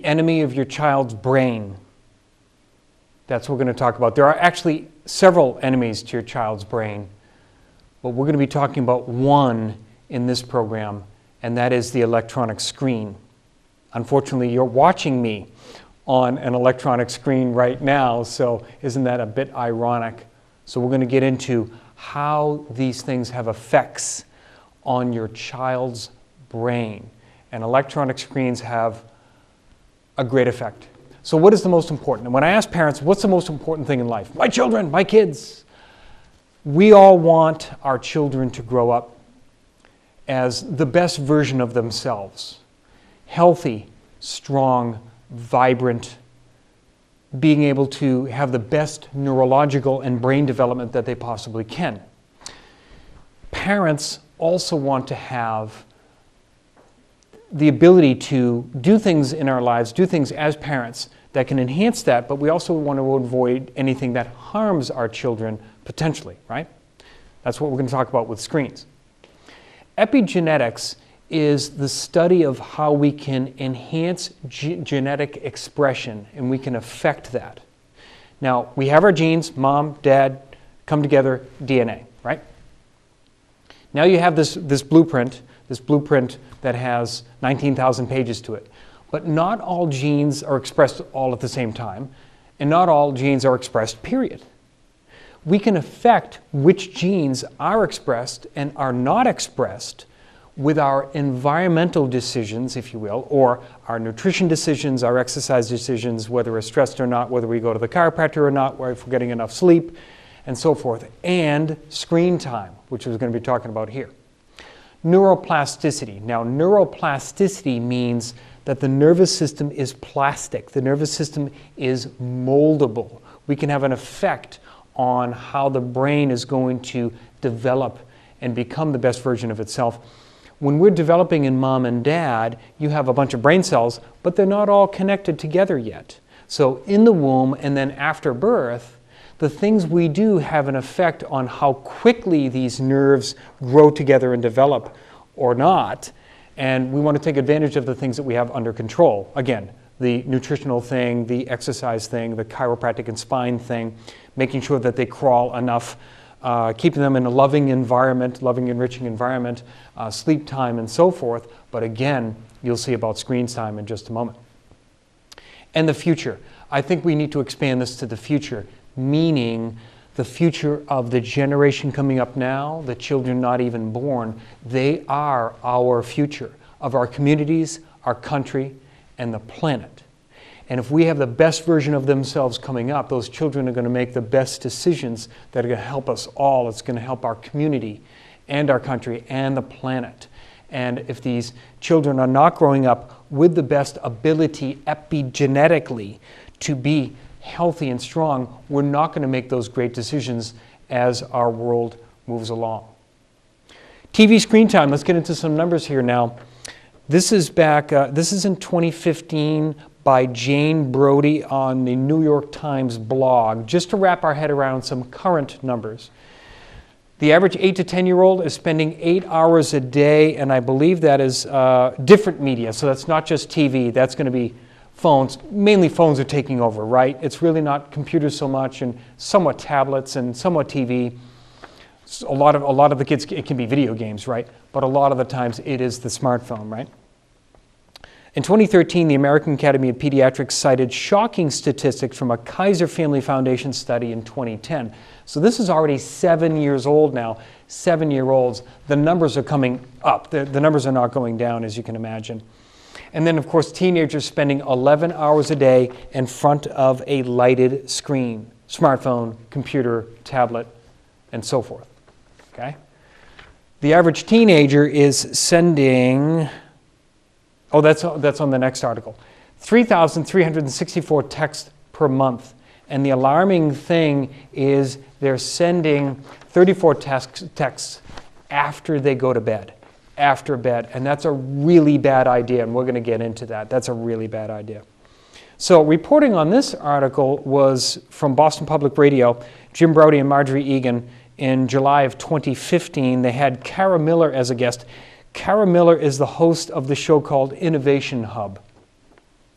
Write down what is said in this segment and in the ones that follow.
enemy of your child's brain. That's what we're going to talk about. There are actually several enemies to your child's brain, but we're going to be talking about one in this program, and that is the electronic screen. Unfortunately, you're watching me on an electronic screen right now, so isn't that a bit ironic? So we're going to get into how these things have effects on your child's brain. And electronic screens have a great effect. So what is the most important? And when I ask parents, what's the most important thing in life? My children, my kids. We all want our children to grow up as the best version of themselves. Healthy, strong, vibrant, being able to have the best neurological and brain development that they possibly can. Parents also want to have the ability to do things in our lives, do things as parents that can enhance that, but we also want to avoid anything that harms our children potentially, right? That's what we're going to talk about with screens. Epigenetics is the study of how we can enhance genetic expression, and we can affect that. Now, we have our genes, mom, dad, come together, DNA, right? Now you have this blueprint that has 19,000 pages to it. But not all genes are expressed all at the same time, and not all genes are expressed, period. We can affect which genes are expressed and are not expressed with our environmental decisions, if you will, or our nutrition decisions, our exercise decisions, whether we're stressed or not, whether we go to the chiropractor or not, whether we're getting enough sleep, and so forth, and screen time, which we're going to be talking about here. Neuroplasticity. Now, neuroplasticity means that the nervous system is plastic. The nervous system is moldable. We can have an effect on how the brain is going to develop and become the best version of itself. When we're developing in mom and dad, you have a bunch of brain cells, but they're not all connected together yet. So in the womb and then after birth, the things we do have an effect on how quickly these nerves grow together and develop or not. And we want to take advantage of the things that we have under control. Again, the nutritional thing, the exercise thing, the chiropractic and spine thing, making sure that they crawl enough, keeping them in a loving environment, loving, enriching environment, sleep time and so forth. But again, you'll see about screen time in just a moment. And the future. I think we need to expand this to the future, meaning the future of the generation coming up now, the children not even born. They are our future of our communities, our country, and the planet. And if we have the best version of themselves coming up, those children are going to make the best decisions that are going to help us all. It's going to help our community and our country and the planet. And if these children are not growing up with the best ability epigenetically to be healthy and strong, we're not going to make those great decisions as our world moves along. TV screen time, let's get into some numbers here now. This is in 2015 by Jane Brody on the New York Times blog, just to wrap our head around some current numbers. The average 8 to 10-year-old is spending 8 hours a day, and I believe that is different media, so that's not just TV, that's going to be phones. Mainly phones are taking over, right? It's really not computers so much, and somewhat tablets and somewhat TV. A lot of the kids, it can be video games, right? But a lot of the times it is the smartphone, right? In 2013, the American Academy of Pediatrics cited shocking statistics from a Kaiser Family Foundation study in 2010. So this is already 7 years old now, 7-year-olds. The numbers are coming up. The numbers are not going down, as you can imagine. And then, of course, teenagers spending 11 hours a day in front of a lighted screen, smartphone, computer, tablet, and so forth. Okay? The average teenager is sending, that's on the next article, 3,364 texts per month. And the alarming thing is they're sending 34 texts after they go to bed. After bed, and that's a really bad idea, and we're going to get into that. That's a really bad idea. So reporting on this article was from Boston Public Radio, Jim Brody and Marjorie Egan in July of 2015. They had Kara Miller as a guest. Kara Miller is the host of the show called Innovation Hub.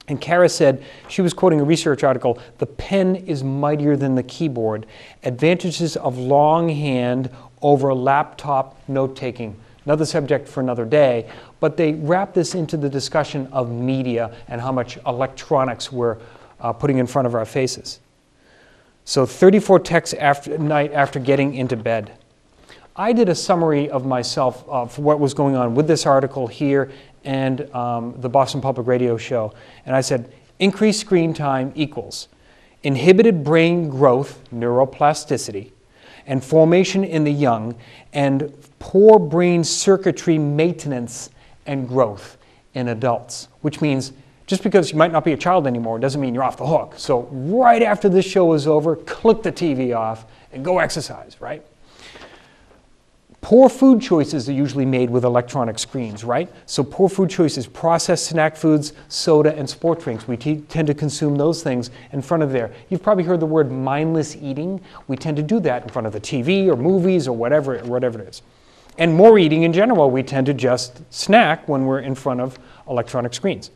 And Kara said, she was quoting a research article, "The pen is mightier than the keyboard. Advantages of longhand over laptop note-taking." Another subject for another day, but they wrap this into the discussion of media and how much electronics we're putting in front of our faces. So 34 texts at night after getting into bed. I did a summary of myself for what was going on with this article here and the Boston Public Radio show. And I said, increased screen time equals inhibited brain growth, neuroplasticity, and formation in the young, and poor brain circuitry maintenance and growth in adults. Which means just because you might not be a child anymore doesn't mean you're off the hook. So right after this show is over, click the TV off and go exercise, right? Poor food choices are usually made with electronic screens, right? So poor food choices, processed snack foods, soda, and sport drinks. We tend to consume those things in front of there. You've probably heard the word mindless eating. We tend to do that in front of the TV or movies or whatever it is. And more eating in general, we tend to just snack when we're in front of electronic screens.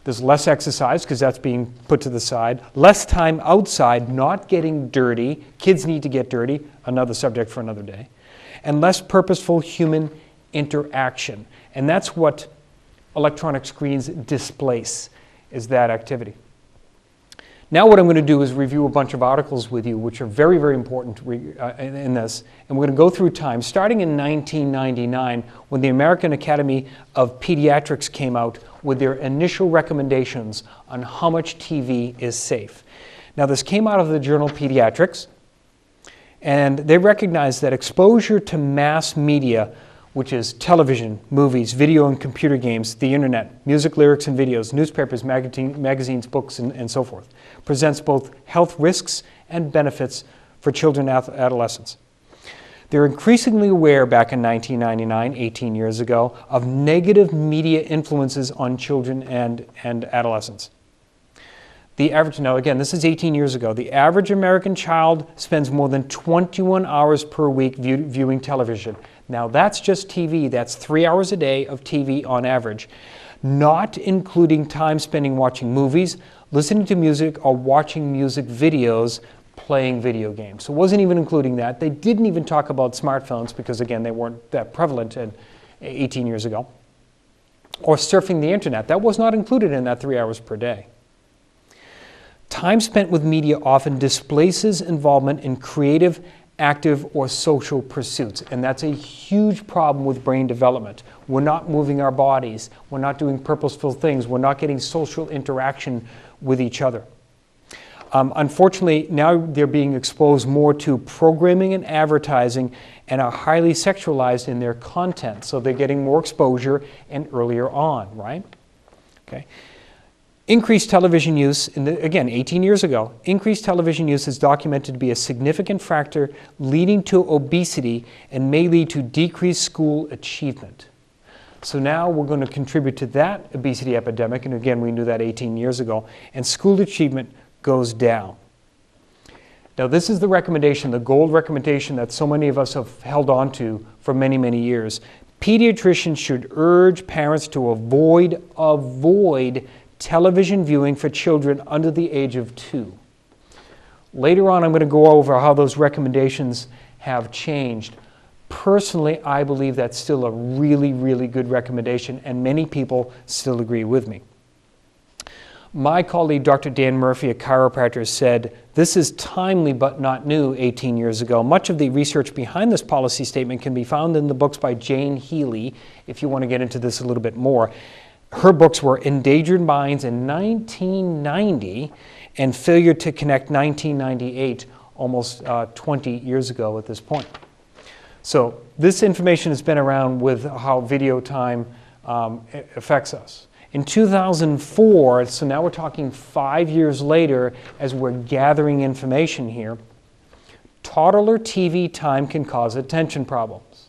There's less exercise because that's being put to the side. Less time outside, not getting dirty. Kids need to get dirty, another subject for another day. And less purposeful human interaction. And that's what electronic screens displace, is that activity. Now what I'm going to do is review a bunch of articles with you, which are very, very important in this. And we're going to go through time, starting in 1999, when the American Academy of Pediatrics came out with their initial recommendations on how much TV is safe. Now this came out of the journal Pediatrics, and they recognized that exposure to mass media, which is television, movies, video and computer games, the internet, music, lyrics and videos, newspapers, magazines, books, and so forth, presents both health risks and benefits for children and adolescents. They're increasingly aware back in 1999, 18 years ago, of negative media influences on children and adolescents. The average, now again, this is 18 years ago, the average American child spends more than 21 hours per week viewing television. Now that's just TV, that's 3 hours a day of TV on average, not including time spending watching movies, listening to music, or watching music videos, playing video games. So it wasn't even including that. They didn't even talk about smartphones because, again, they weren't that prevalent 18 years ago. Or surfing the internet. That was not included in that 3 hours per day. Time spent with media often displaces involvement in creative, active, or social pursuits. And that's a huge problem with brain development. We're not moving our bodies. We're not doing purposeful things. We're not getting social interaction with each other. Unfortunately, now they're being exposed more to programming and advertising and are highly sexualized in their content. So they're getting more exposure and earlier on, right? Okay. Increased television use, again, 18 years ago, increased television use is documented to be a significant factor leading to obesity and may lead to decreased school achievement. So now we're going to contribute to that obesity epidemic, and again, we knew that 18 years ago, and school achievement goes down. Now this is the recommendation, the gold recommendation that so many of us have held on to for many, many years. Pediatricians should urge parents to avoid television viewing for children under the age of 2. Later on, I'm going to go over how those recommendations have changed. Personally, I believe that's still a really, really good recommendation, and many people still agree with me. My colleague, Dr. Dan Murphy, a chiropractor, said, "This is timely but not new," 18 years ago. Much of the research behind this policy statement can be found in the books by Jane Healy, if you want to get into this a little bit more. Her books were Endangered Minds in 1990 and Failure to Connect 1998, almost 20 years ago at this point. So this information has been around with how video time affects us. In 2004, so now we're talking 5 years later as we're gathering information here, toddler TV time can cause attention problems.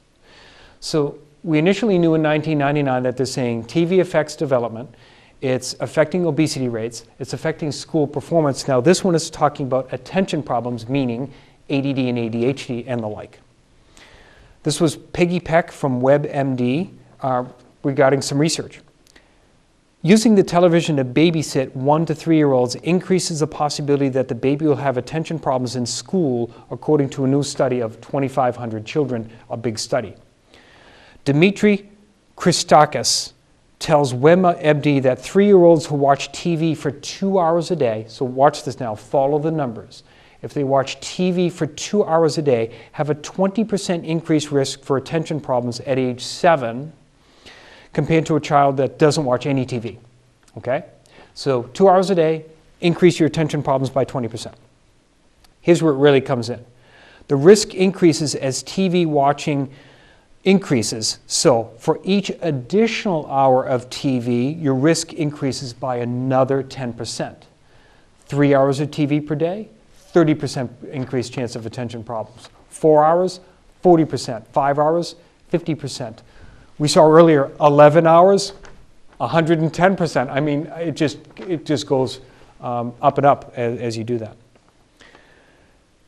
So we initially knew in 1999 that they're saying TV affects development, it's affecting obesity rates, it's affecting school performance. Now this one is talking about attention problems, meaning ADD and ADHD and the like. This was Peggy Peck from WebMD regarding some research. Using the television to babysit 1 to 3-year-olds increases the possibility that the baby will have attention problems in school, according to a new study of 2,500 children, a big study. Dmitry Christakis tells WebMD that 3-year-olds who watch TV for 2 hours a day, so watch this now, follow the numbers. If they watch TV for 2 hours a day, have a 20% increased risk for attention problems at age 7 compared to a child that doesn't watch any TV. Okay? So 2 hours a day, increase your attention problems by 20%. Here's where it really comes in. The risk increases as TV watching increases. So for each additional hour of TV, your risk increases by another 10%. 3 hours of TV per day, 30% increased chance of attention problems. 4 hours, 40%. 5 hours, 50%. We saw earlier 11 hours, 110%. I mean, it just goes up and up as you do that.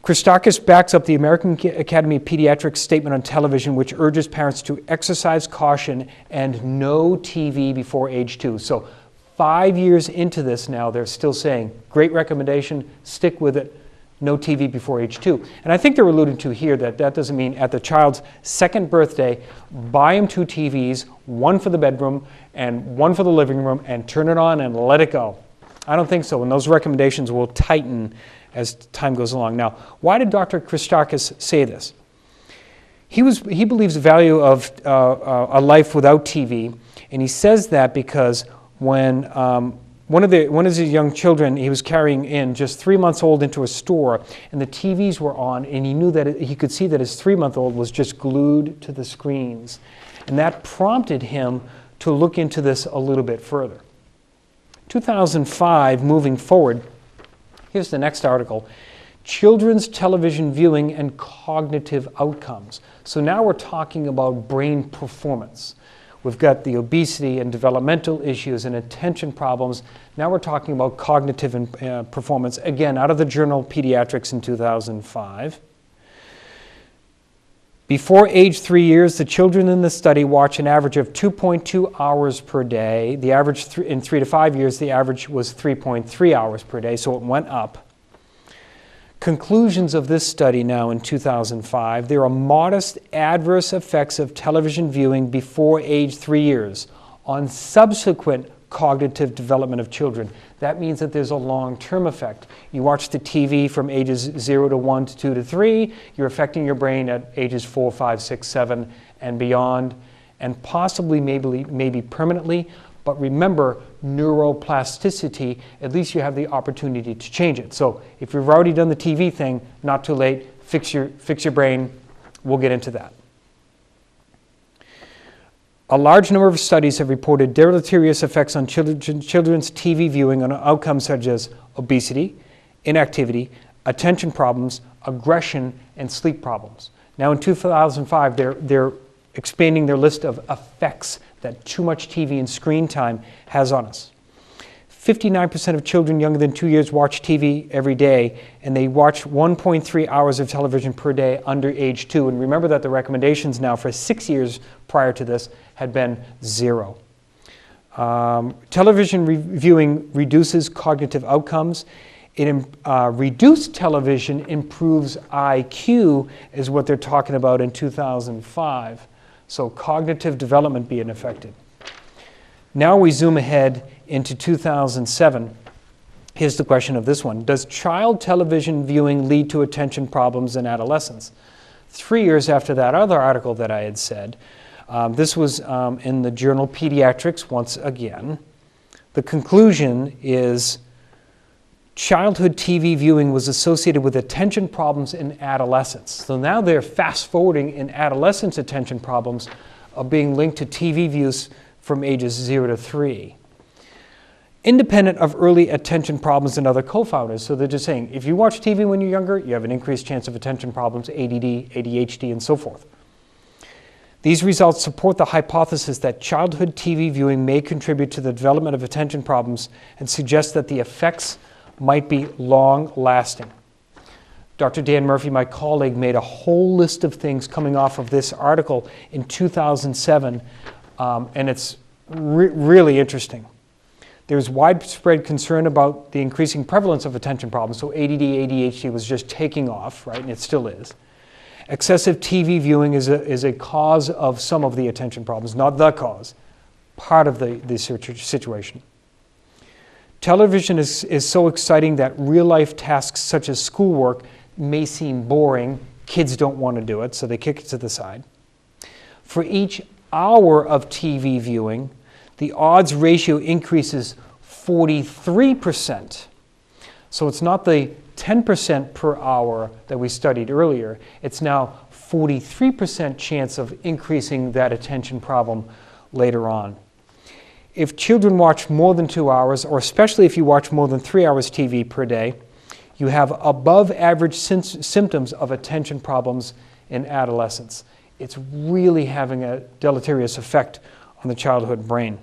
Christakis backs up the American Academy of Pediatrics statement on television, which urges parents to exercise caution and no TV before age 2. So 5 years into this now, they're still saying, great recommendation, stick with it, no TV before age 2. And I think they're alluding to here that doesn't mean at the child's second birthday, buy them 2 TVs, one for the bedroom and one for the living room, and turn it on and let it go. I don't think so, and those recommendations will tighten as time goes along. Now, why did Dr. Christakis say this? He believes the value of a life without TV, and he says that because when one of his young children he was carrying in, just 3 months old, into a store, and the TVs were on, and he knew that he could see that his 3-month-old was just glued to the screens, and that prompted him to look into this a little bit further. 2005, moving forward. Here's the next article, Children's Television Viewing and Cognitive Outcomes. So now we're talking about brain performance. We've got the obesity and developmental issues and attention problems. Now we're talking about cognitive and performance, again, out of the journal Pediatrics in 2005. Before age 3 years, the children in the study watch an average of 2.2 hours per day. The average in 3 to 5 years, the average was 3.3 hours per day, so it went up. Conclusions of this study now in 2005, there are modest adverse effects of television viewing before age 3 years on subsequent cognitive development of children. That means that there's a long-term effect. You watch the TV from ages 0 to 1 to 2 to 3, you're affecting your brain at ages 4, 5, 6, 7, and beyond, and possibly maybe permanently. But remember, neuroplasticity, at least you have the opportunity to change it. So if you've already done the TV thing, not too late, fix your brain. We'll get into that. A large number of studies have reported deleterious effects on children's TV viewing on outcomes such as obesity, inactivity, attention problems, aggression, and sleep problems. Now in 2005, they're expanding their list of effects that too much TV and screen time has on us. 59% of children younger than 2 years watch TV every day, and they watch 1.3 hours of television per day under age 2. And remember that the recommendations now for 6 years prior to this had been 0. Television viewing reduces cognitive outcomes. Reduced television improves IQ, is what they're talking about in 2005. So cognitive development being affected. Now we zoom ahead into 2007. Here's the question of this one. Does child television viewing lead to attention problems in adolescence? 3 years after that other article that I had said, this was in the journal Pediatrics once again. The conclusion is childhood TV viewing was associated with attention problems in adolescence. So now they're fast forwarding in adolescence attention problems are being linked to TV views from ages 0 to 3. Independent of early attention problems and other co-founders. So they're just saying, if you watch TV when you're younger, you have an increased chance of attention problems, ADD, ADHD, and so forth. These results support the hypothesis that childhood TV viewing may contribute to the development of attention problems and suggest that the effects might be long-lasting. Dr. Dan Murphy, my colleague, made a whole list of things coming off of this article in 2007, and it's really interesting. There's widespread concern about the increasing prevalence of attention problems. So ADD, ADHD was just taking off, right? And it still is. Excessive TV viewing is a cause of some of the attention problems, not the cause, part of the situation. Television is so exciting that real-life tasks such as schoolwork may seem boring. Kids don't want to do it, so they kick it to the side. For each hour of TV viewing, the odds ratio increases 43%. So it's not the 10% per hour that we studied earlier. It's now 43% chance of increasing that attention problem later on. If children watch more than 2 hours, or especially if you watch more than 3 hours TV per day, you have above average symptoms of attention problems in adolescence. It's really having a deleterious effect on the childhood brain.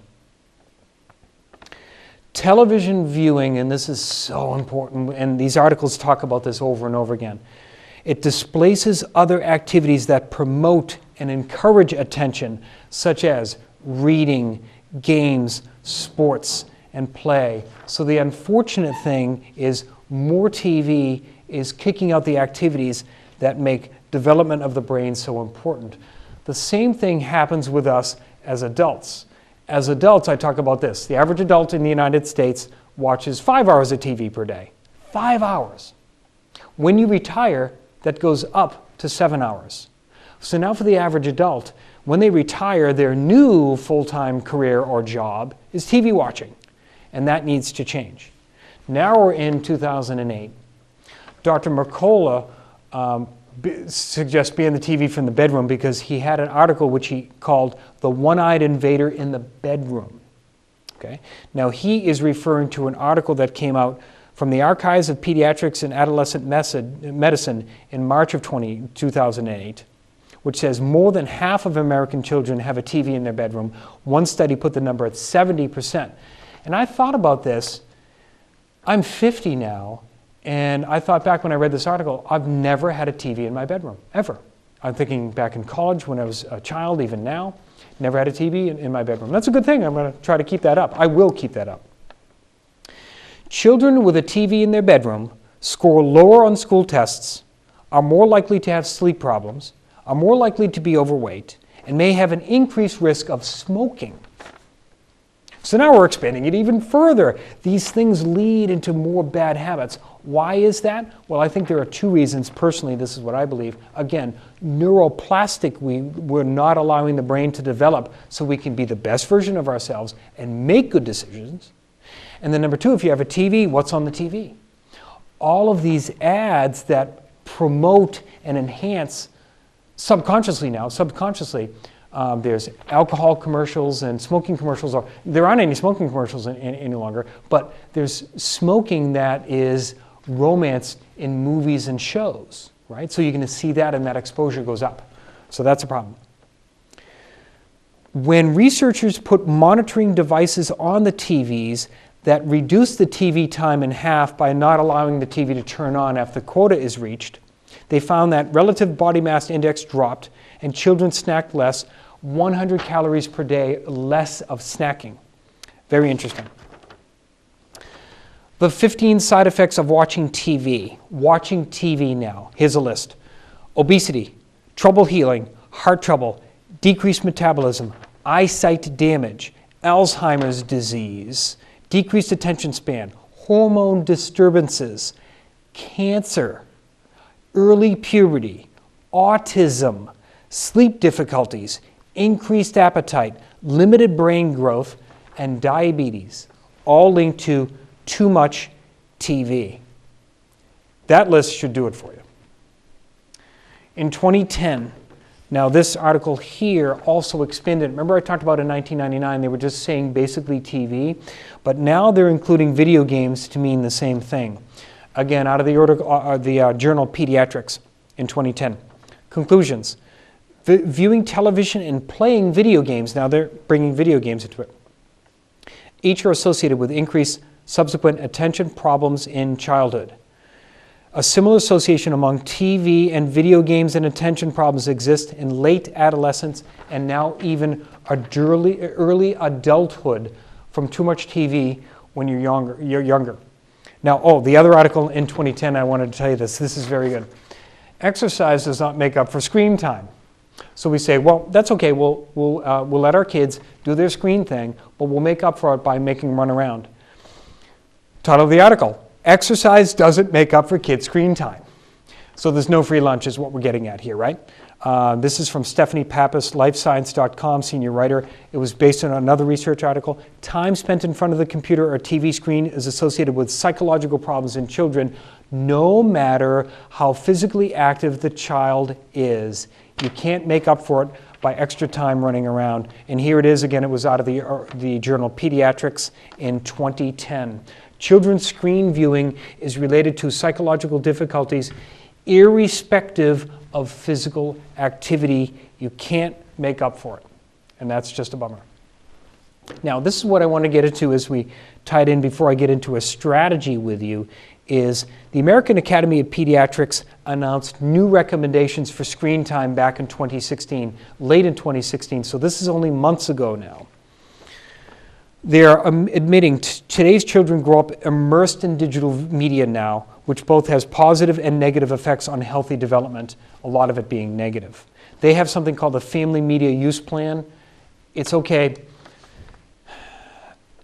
Television viewing, and this is so important, and these articles talk about this over and over again, it displaces other activities that promote and encourage attention, such as reading, games, sports, and play. So the unfortunate thing is more TV is kicking out the activities that make development of the brain so important. The same thing happens with us as adults. As adults, I talk about this. The average adult in the United States watches 5 hours of TV per day. 5 hours. When you retire, that goes up to 7 hours. So now for the average adult, when they retire, their new full-time career or job is TV watching, and that needs to change. Now we're in 2008. Dr. Mercola suggests banning the TV from the bedroom because he had an article which he called "The One-Eyed Invader in the Bedroom." Okay? Now he is referring to an article that came out from the Archives of Pediatrics and Adolescent Medicine in March of 2008, which says more than half of American children have a TV in their bedroom. One study put the number at 70%. And I thought about this. I'm 50 now, and I thought back when I read this article, I've never had a TV in my bedroom, ever. I'm thinking back in college when I was a child, even now, never had a TV in my bedroom. That's a good thing. I'm going to try to keep that up. I will keep that up. Children with a TV in their bedroom score lower on school tests, are more likely to have sleep problems, are more likely to be overweight, and may have an increased risk of smoking. So now we're expanding it even further. These things lead into more bad habits. Why is that? Well, I think there are two reasons. Personally, this is what I believe. Again, neuroplastic, we're not allowing the brain to develop so we can be the best version of ourselves and make good decisions. And then number two, if you have a TV, what's on the TV? All of these ads that promote and enhance subconsciously, there's alcohol commercials and smoking commercials. There aren't any smoking commercials any longer, but there's smoking that is romanced in movies and shows, right? So you're going to see that, and that exposure goes up. So that's a problem. When researchers put monitoring devices on the TVs that reduce the TV time in half by not allowing the TV to turn on after the quota is reached, they found that relative body mass index dropped and children snacked less, 100 calories per day less of snacking. Very interesting. The 15 side effects of watching TV. Watching TV now. Here's a list. Obesity, trouble healing, heart trouble, decreased metabolism, eyesight damage, Alzheimer's disease, decreased attention span, hormone disturbances, cancer, early puberty, autism, sleep difficulties, increased appetite, limited brain growth, and diabetes, all linked to too much TV. That list should do it for you. In 2010, now this article here also expanded. Remember I talked about in 1999, they were just saying basically TV, but now they're including video games to mean the same thing. Again, out of the journal Pediatrics in 2010. Conclusions. Viewing television and playing video games, now they're bringing video games into it, each are associated with increased subsequent attention problems in childhood. A similar association among TV and video games and attention problems exists in late adolescence and now even early adulthood from too much TV when you're younger. Now, the other article in 2010, I wanted to tell you this. This is very good. Exercise does not make up for screen time. So we say, well, that's okay. We'll let our kids do their screen thing, but we'll make up for it by making them run around. Title of the article, Exercise Doesn't Make Up for Kids' Screen Time. So there's no free lunch is what we're getting at here, right? This is from Stephanie Pappas, lifescience.com, senior writer. It was based on another research article. Time spent in front of the computer or TV screen is associated with psychological problems in children, no matter how physically active the child is. You can't make up for it by extra time running around. And here it is again. It was out of the journal Pediatrics in 2010. Children's screen viewing is related to psychological difficulties irrespective of physical activity. You can't make up for it. And that's just a bummer. Now, this is what I want to get into as we tie it in before I get into a strategy with you, is the American Academy of Pediatrics announced new recommendations for screen time back in 2016, late in 2016, so this is only months ago now. They're admitting today's children grow up immersed in digital media now, which both has positive and negative effects on healthy development, a lot of it being negative. They have something called the Family Media Use Plan. It's okay.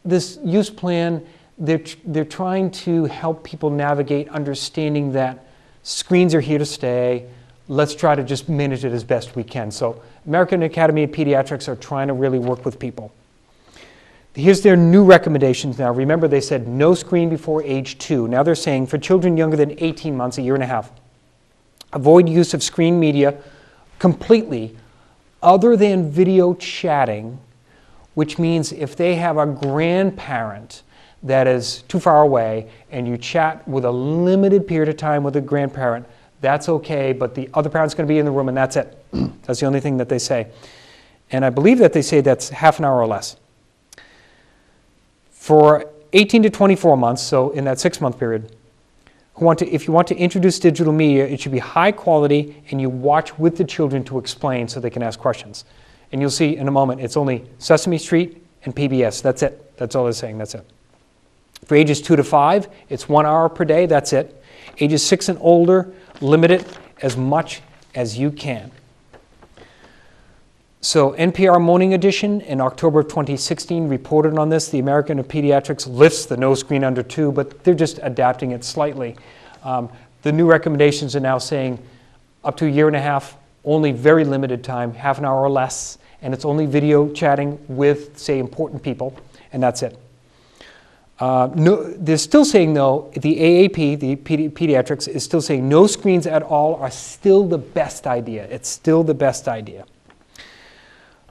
This use plan, they're trying to help people navigate understanding that screens are here to stay. Let's try to just manage it as best we can. So American Academy of Pediatrics are trying to really work with people. Here's their new recommendations now. Remember, they said no screen before age 2. Now they're saying for children younger than 18 months, a year and a half, avoid use of screen media completely other than video chatting, which means if they have a grandparent that is too far away and you chat with a limited period of time with a grandparent, that's okay, but the other parent's going to be in the room and that's it. That's the only thing that they say. And I believe that they say that's half an hour or less. For 18 to 24 months, so in that 6-month period, if you want to introduce digital media, it should be high quality and you watch with the children to explain so they can ask questions. And you'll see in a moment, it's only Sesame Street and PBS. That's it. That's all they're saying. That's it. For ages 2 to 5, it's 1 hour per day. That's it. Ages 6 and older, limit it as much as you can. So NPR Morning Edition in October of 2016 reported on this. The American of Pediatrics lifts the no screen under 2, but they're just adapting it slightly. The new recommendations are now saying up to a year and a half, only very limited time, half an hour or less, and it's only video chatting with, say, important people, and that's it. They're still saying, though, the AAP, the Pediatrics, is still saying no screens at all are still the best idea. It's still the best idea.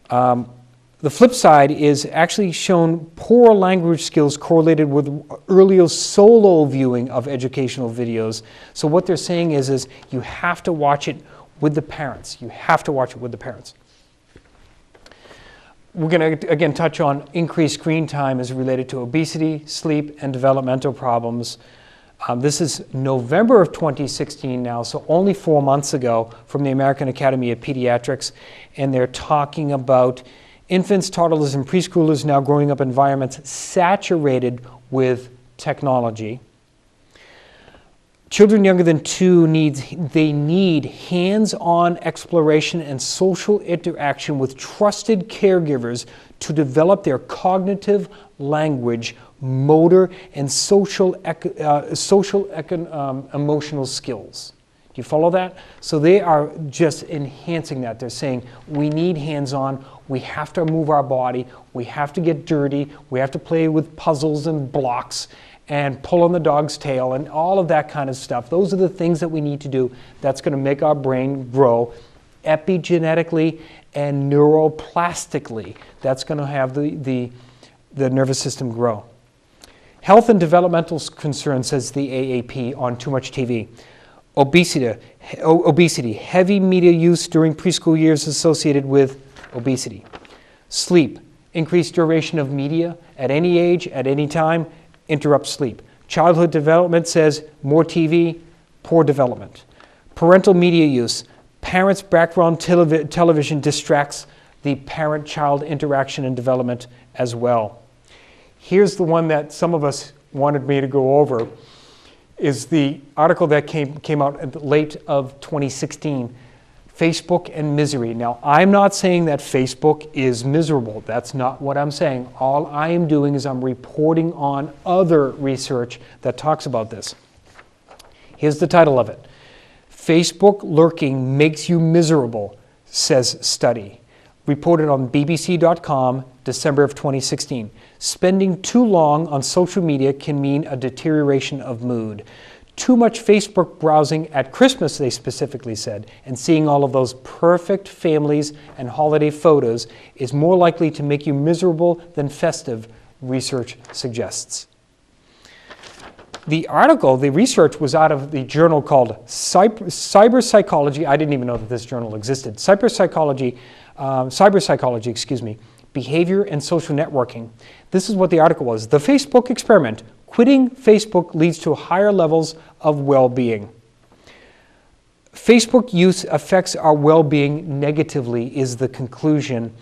The flip side is actually shown poor language skills correlated with earlier solo viewing of educational videos. So what they're saying is you have to watch it with the parents. You have to watch it with the parents. We're going to, again, touch on increased screen time is related to obesity, sleep, and developmental problems. This is November of 2016 now, so only 4 months ago from the American Academy of Pediatrics, and they're talking about infants, toddlers, and preschoolers now growing up in environments saturated with technology. Children younger than 2 need hands-on exploration and social interaction with trusted caregivers to develop their cognitive, language, motor, and emotional skills. Do you follow that? So they are just enhancing that. They're saying we need hands-on, we have to move our body, we have to get dirty, we have to play with puzzles and blocks and pull on the dog's tail and all of that kind of stuff. Those are the things that we need to do that's going to make our brain grow epigenetically and neuroplastically. That's going to have the nervous system grow. Health and developmental concerns, says the AAP, on too much TV. Obesity, heavy media use during preschool years associated with obesity. Sleep, increased duration of media at any age, at any time, interrupts sleep. Childhood development, says more TV, poor development. Parental media use, parents' background television distracts the parent-child interaction and development as well. Here's the one that some of us wanted me to go over, is the article that came out at the late of 2016, Facebook and Misery. Now, I'm not saying that Facebook is miserable. That's not what I'm saying. All I am doing is I'm reporting on other research that talks about this. Here's the title of it. Facebook lurking makes you miserable, says study. Reported on bbc.com, December of 2016. Spending too long on social media can mean a deterioration of mood. Too much Facebook browsing at Christmas, they specifically said, and seeing all of those perfect families and holiday photos is more likely to make you miserable than festive, research suggests. The article, the research, was out of the journal called Cyber Psychology. I didn't even know that this journal existed. Cyber Psychology, Behavior and Social Networking. This is what the article was. The Facebook experiment. Quitting Facebook leads to higher levels of well-being. Facebook use affects our well-being negatively is the conclusion.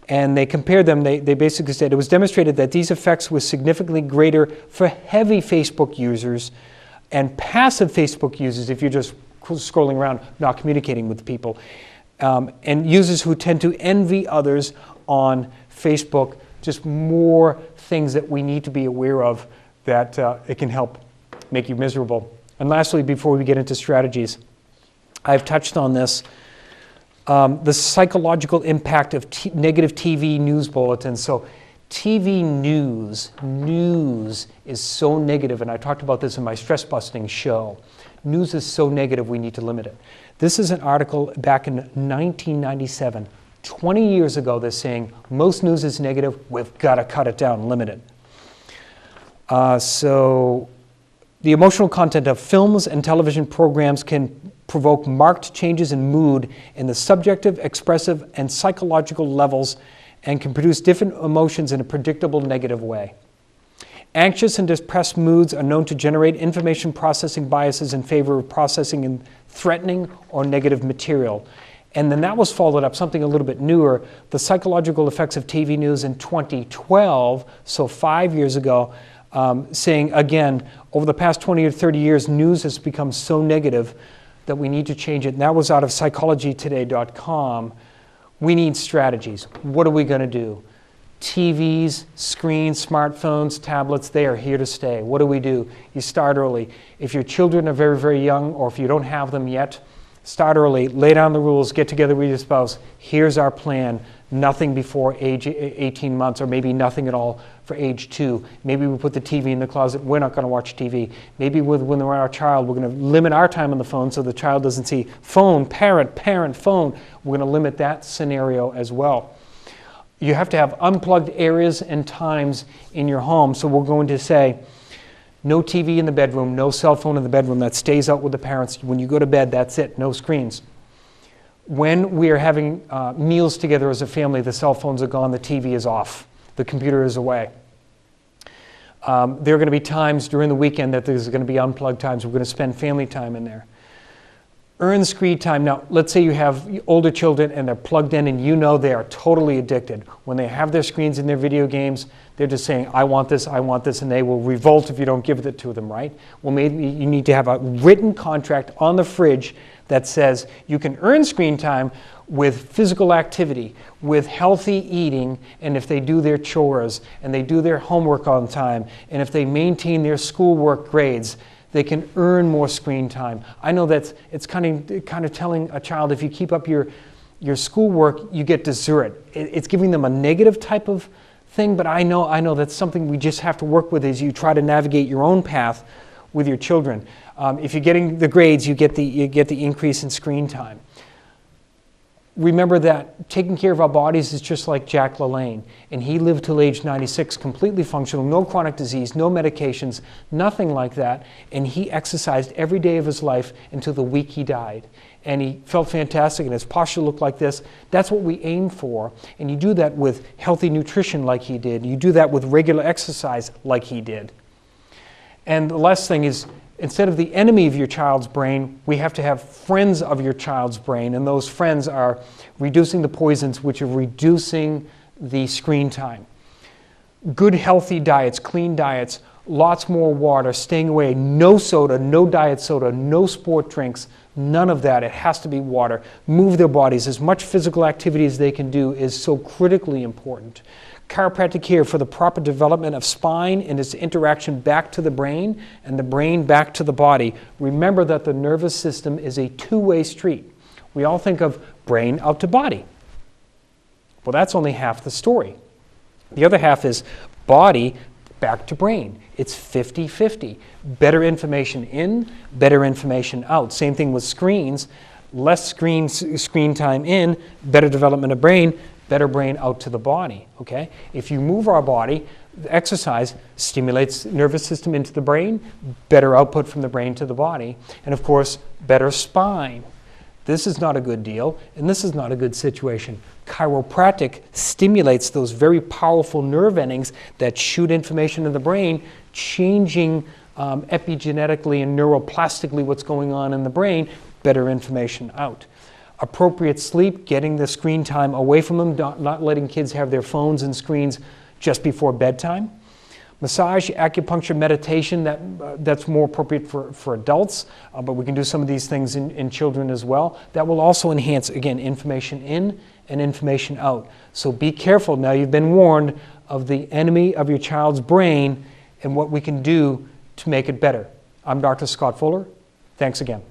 And they compared them, they basically said it was demonstrated that these effects were significantly greater for heavy Facebook users and passive Facebook users, if you're just scrolling around, not communicating with people, and users who tend to envy others on Facebook. Just more things that we need to be aware of that it can help make you miserable. And lastly, before we get into strategies, I've touched on this, the psychological impact of negative TV news bulletins. So TV news is so negative, and I talked about this in my stress busting show. News is so negative, we need to limit it. This is an article back in 1997. 20 years ago, they're saying most news is negative, we've got to cut it down, limit it. So the emotional content of films and television programs can provoke marked changes in mood in the subjective, expressive, and psychological levels and can produce different emotions in a predictable negative way. Anxious and depressed moods are known to generate information processing biases in favor of processing in threatening or negative material. And then that was followed up, something a little bit newer, the psychological effects of TV news in 2012, so 5 years ago, saying, again, over the past 20 or 30 years, news has become so negative that we need to change it. And that was out of psychologytoday.com. We need strategies. What are we going to do? TVs, screens, smartphones, tablets, they are here to stay. What do? You start early. If your children are very, very young, or if you don't have them yet, start early, lay down the rules, get together with your spouse. Here's our plan. Nothing before age 18 months, or maybe nothing at all for age 2. Maybe we put the TV in the closet. We're not going to watch TV. Maybe when we're our child, we're going to limit our time on the phone so the child doesn't see phone, parent, phone. We're going to limit that scenario as well. You have to have unplugged areas and times in your home. So we're going to say, no TV in the bedroom, no cell phone in the bedroom. That stays out with the parents. When you go to bed, that's it, no screens. When we are having meals together as a family, the cell phones are gone, the TV is off, the computer is away. There are going to be times during the weekend that there's going to be unplugged times. We're going to spend family time in there. Earn screen time. Now, let's say you have older children and they're plugged in and you know they are totally addicted. When they have their screens in their video games, they're just saying, I want this, and they will revolt if you don't give it to them, right? Well, maybe you need to have a written contract on the fridge that says you can earn screen time with physical activity, with healthy eating, and if they do their chores, and they do their homework on time, and if they maintain their schoolwork grades, they can earn more screen time. I know that it's kind of telling a child, if you keep up your schoolwork, you get dessert. It's giving them a negative type of thing, but I know that's something we just have to work with as you try to navigate your own path with your children. If you're getting the grades, you get the increase in screen time. Remember that taking care of our bodies is just like Jack LaLanne, and he lived till age 96, completely functional, no chronic disease, no medications, nothing like that, and he exercised every day of his life until the week he died. And he felt fantastic, and his posture looked like this. That's what we aim for, and you do that with healthy nutrition like he did. You do that with regular exercise like he did. And the last thing is, instead of the enemy of your child's brain, we have to have friends of your child's brain, and those friends are reducing the poisons, which are reducing the screen time. Good healthy diets, clean diets, lots more water, staying away, no soda, no diet soda, no sport drinks, none of that. It has to be water. Move their bodies. As much physical activity as they can do is so critically important. Chiropractic care for the proper development of spine and its interaction back to the brain and the brain back to the body. Remember that the nervous system is a two-way street. We all think of brain out to body. Well, that's only half the story. The other half is body back to brain. It's 50-50. Better information in, better information out. Same thing with screens. Less screen time in, better development of brain, better brain out to the body. Okay? If you move our body, exercise stimulates nervous system into the brain, better output from the brain to the body, and of course, better spine. This is not a good deal, and this is not a good situation. Chiropractic stimulates those very powerful nerve endings that shoot information in the brain, changing epigenetically and neuroplastically what's going on in the brain, better information out. Appropriate sleep, getting the screen time away from them, not letting kids have their phones and screens just before bedtime. Massage, acupuncture, meditation, that's more appropriate for adults, but we can do some of these things in children as well. That will also enhance, again, information in and information out. So be careful. Now you've been warned of the enemy of your child's brain and what we can do to make it better. I'm Dr. Scott Fuller. Thanks again.